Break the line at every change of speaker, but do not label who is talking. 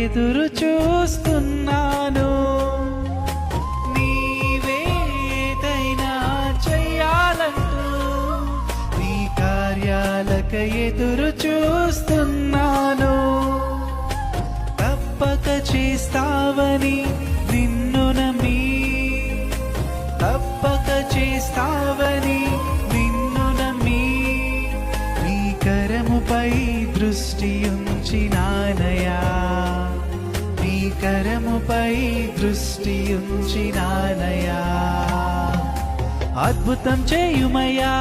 ఎదురు చూస్తున్నాను. నీవేదైనా చెయ్యాలంటూ నీ కార్యాలకై ఎదురు చూస్తున్నాను. తప్పక చేస్తావని నిన్ను నమ్మి, తప్పక చేస్తావని నిన్ను నమ్మి, నీ కరముపై దృష్టి ఉంచినానయా, నీ కరముపై దృష్టి ఉంచినానయా. అద్భుతం చేయుమయ్యా,